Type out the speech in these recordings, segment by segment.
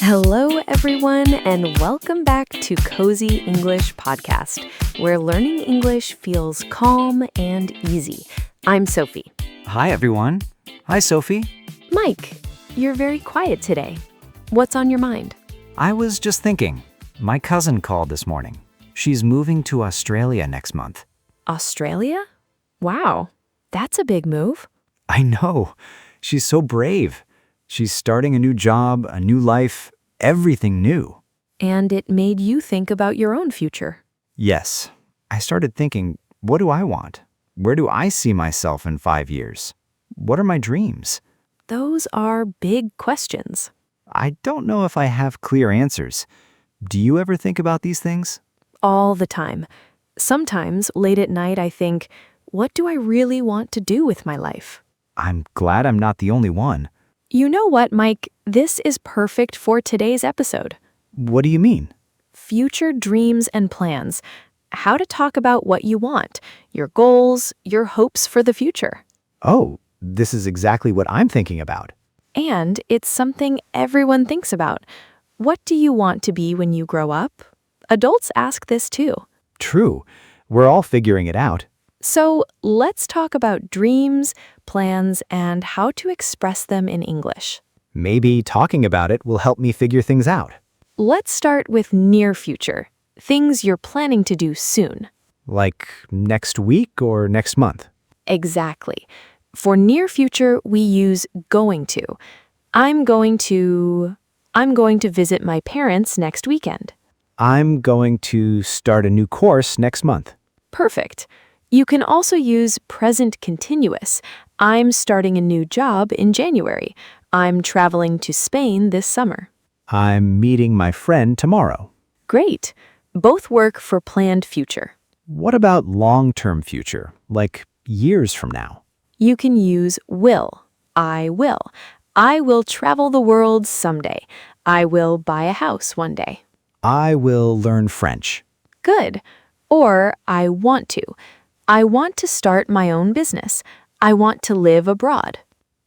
Hello, everyone, and welcome back to Cozy English Podcast, where learning English feels calm and easy. I'm Sophie. Hi, everyone. Hi, Sophie. Mike, you're very quiet today. What's on your mind? I was just thinking. My cousin called this morning. She's moving to Australia next month. Australia? Wow, that's a big move. I know. She's so brave. She's starting a new job, a new life, everything new. And it made you think about your own future. Yes. I started thinking, what do I want? Where do I see myself in 5 years? What are my dreams? Those are big questions. I don't know if I have clear answers. Do you ever think about these things? All the time. Sometimes, late at night, I think, what do I really want to do with my life? I'm glad I'm not the only one. You know what, Mike? This is perfect for today's episode. What do you mean? Future dreams and plans. How to talk about what you want, your goals, your hopes for the future. Oh, this is exactly what I'm thinking about. And it's something everyone thinks about. What do you want to be when you grow up? Adults ask this too. True. We're all figuring it out. So let's talk about dreams, plans, and how to express them in English. Maybe talking about it will help me figure things out. Let's start with near future, things you're planning to do soon. Like next week or next month? Exactly. For near future, we use going to. I'm going to visit my parents next weekend. I'm going to start a new course next month. Perfect. You can also use present continuous. I'm starting a new job in January. I'm traveling to Spain this summer. I'm meeting my friend tomorrow. Great. Both work for planned future. What about long-term future, like years from now? You can use will. I will. I will travel the world someday. I will buy a house one day. I will learn French. Good. Or I want to. I want to start my own business. I want to live abroad.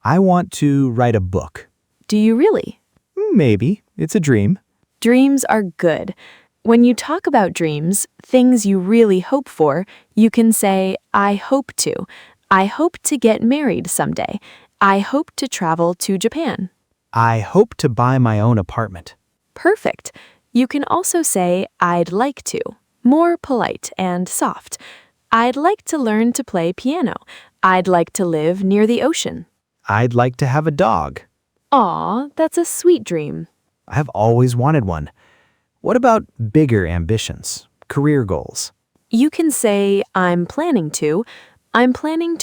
I want to write a book. Do you really? Maybe. It's a dream. Dreams are good. When you talk about dreams, things you really hope for, you can say, I hope to. I hope to get married someday. I hope to travel to Japan. I hope to buy my own apartment. Perfect. You can also say, I'd like to. More polite and soft. I'd like to learn to play piano. I'd like to live near the ocean. I'd like to have a dog. Aw, that's a sweet dream. I've always wanted one. What about bigger ambitions, career goals? You can say, I'm planning to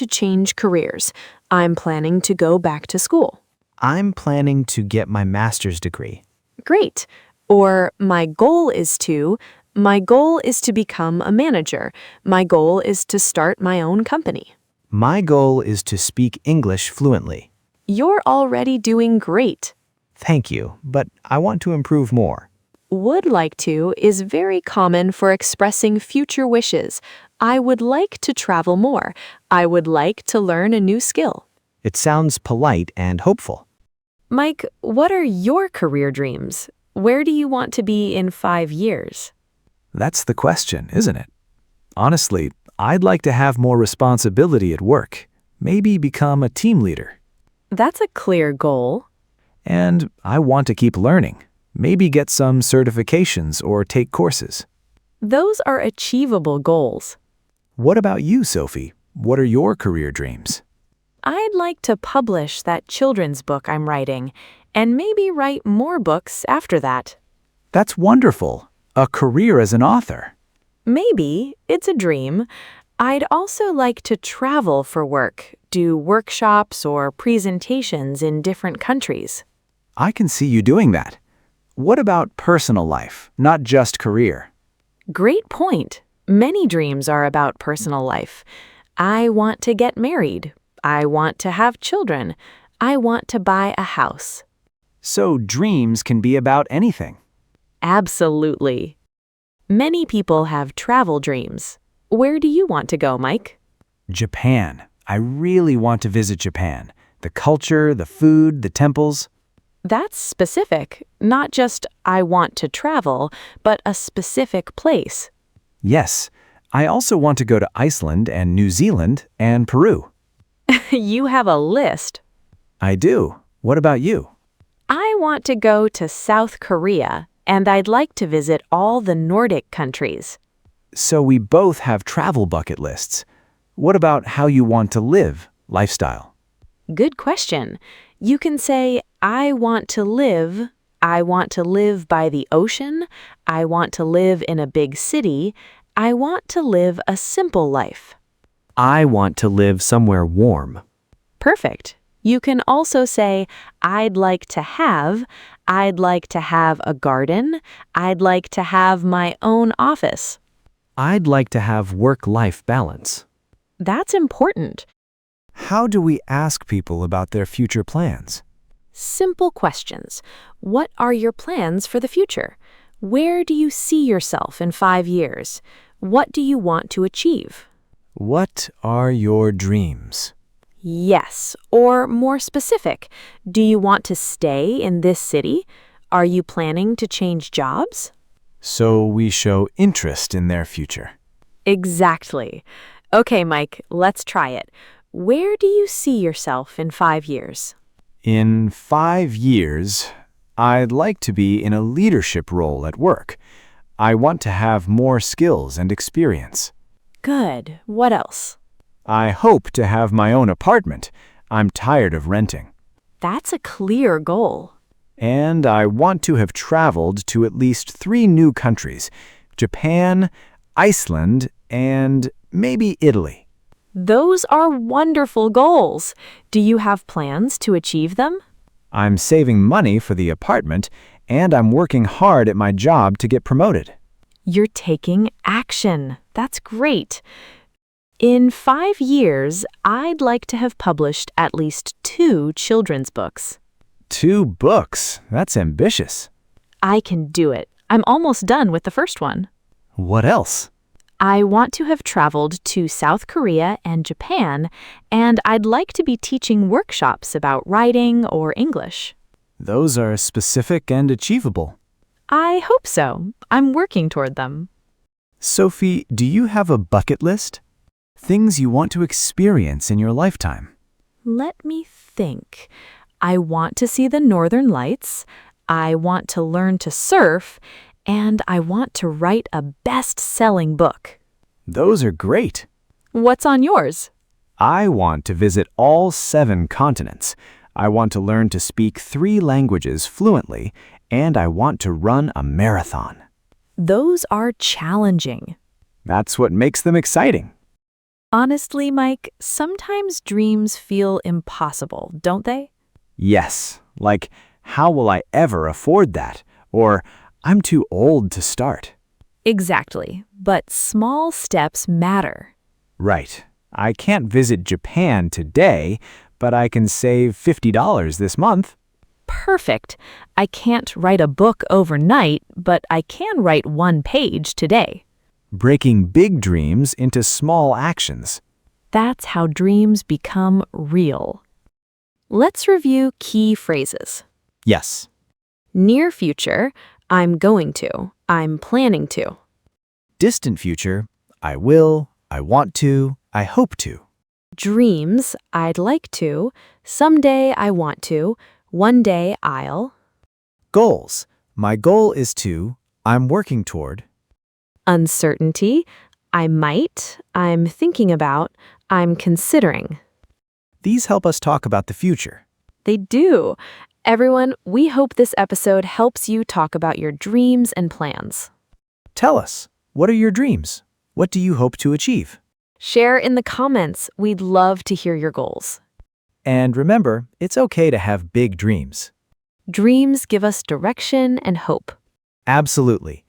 change careers. I'm planning to go back to school. I'm planning to get my master's degree. Great. Or my goal is to become a manager. My goal is to start my own company. My goal is to speak English fluently. You're already doing great. Thank you, but I want to improve more. Would like to is very common for expressing future wishes. I would like to travel more. I would like to learn a new skill. It sounds polite and hopeful. Mike, what are your career dreams? Where do you want to be in 5 years? That's the question, isn't it? Honestly, I'd like to have more responsibility at work, maybe become a team leader. That's a clear goal. And I want to keep learning, maybe get some certifications or take courses. Those are achievable goals. What about you, Sophie? What are your career dreams? I'd like to publish that children's book I'm writing, and maybe write more books after that. That's wonderful. A career as an author. Maybe. It's a dream. I'd also like to travel for work, do workshops or presentations in different countries. I can see you doing that. What about personal life, not just career? Great point. Many dreams are about personal life. I want to get married. I want to have children. I want to buy a house. So dreams can be about anything. Absolutely. Many people have travel dreams. Where do you want to go, Mike? Japan. I really want to visit Japan. The culture, the food, the temples. That's specific, not just I want to travel, but a specific place. Yes, I also want to go to Iceland and New Zealand and Peru. You have a list. I do. What about you? I want to go to South Korea, and I'd like to visit all the Nordic countries. So we both have travel bucket lists. What about how you want to live, lifestyle? Good question. You can say, I want to live by the ocean, I want to live in a big city, I want to live a simple life. I want to live somewhere warm. Perfect. You can also say, I'd like to have a garden, I'd like to have my own office. I'd like to have work-life balance. That's important. How do we ask people about their future plans? Simple questions. What are your plans for the future? Where do you see yourself in 5 years? What do you want to achieve? What are your dreams? Yes, or more specific, do you want to stay in this city? Are you planning to change jobs? So we show interest in their future. Exactly. Okay, Mike, let's try it. Where do you see yourself in 5 years? In 5 years, I'd like to be in a leadership role at work. I want to have more skills and experience. Good. What else? I hope to have my own apartment. I'm tired of renting. That's a clear goal. And I want to have traveled to at least 3 new countries: Japan, Iceland, and maybe Italy. Those are wonderful goals. Do you have plans to achieve them? I'm saving money for the apartment, and I'm working hard at my job to get promoted. You're taking action. That's great. In 5 years, I'd like to have published at least 2 children's books. 2 books? That's ambitious. I can do it. I'm almost done with the first one. What else? I want to have traveled to South Korea and Japan, and I'd like to be teaching workshops about writing or English. Those are specific and achievable. I hope so. I'm working toward them. Sophie, do you have a bucket list? Things you want to experience in your lifetime. Let me think. I want to see the Northern Lights, I want to learn to surf, and I want to write a best-selling book. Those are great. What's on yours? I want to visit all 7 continents. I want to learn to speak 3 languages fluently, and I want to run a marathon. Those are challenging. That's what makes them exciting. Honestly, Mike, sometimes dreams feel impossible, don't they? Yes, like, how will I ever afford that? Or, I'm too old to start. Exactly, but small steps matter. Right. I can't visit Japan today, but I can save $50 this month. Perfect. I can't write a book overnight, but I can write 1 page today. Breaking big dreams into small actions. That's how dreams become real. Let's review key phrases. Yes. Near future, I'm going to, I'm planning to. Distant future, I will, I want to, I hope to. Dreams, I'd like to, someday I want to, one day I'll. Goals, my goal is to, I'm working toward. Uncertainty, I might, I'm thinking about, I'm considering. These help us talk about the future. They do. Everyone, we hope this episode helps you talk about your dreams and plans. Tell us, what are your dreams? What do you hope to achieve? Share in the comments. We'd love to hear your goals. And remember, it's okay to have big dreams. Dreams give us direction and hope. Absolutely.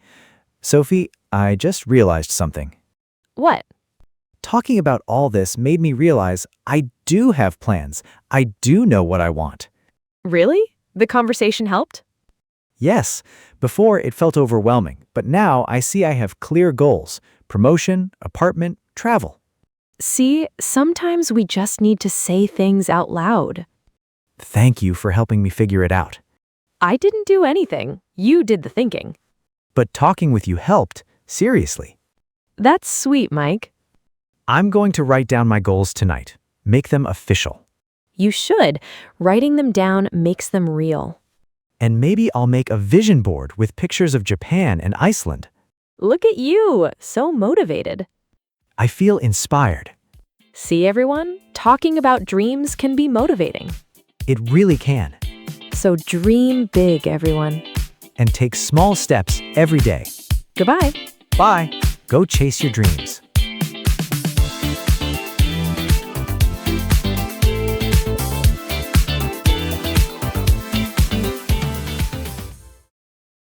Sophie, I just realized something. What? Talking about all this made me realize I do have plans. I do know what I want. Really? The conversation helped? Yes, before it felt overwhelming, but now I see I have clear goals: promotion, apartment, travel. See, sometimes we just need to say things out loud. Thank you for helping me figure it out. I didn't do anything. You did the thinking. But talking with you helped, seriously. That's sweet, Mike. I'm going to write down my goals tonight. Make them official. You should. Writing them down makes them real. And maybe I'll make a vision board with pictures of Japan and Iceland. Look at you, so motivated. I feel inspired. See, everyone? Talking about dreams can be motivating. It really can. So dream big, everyone. And take small steps every day. Goodbye. Bye. Go chase your dreams.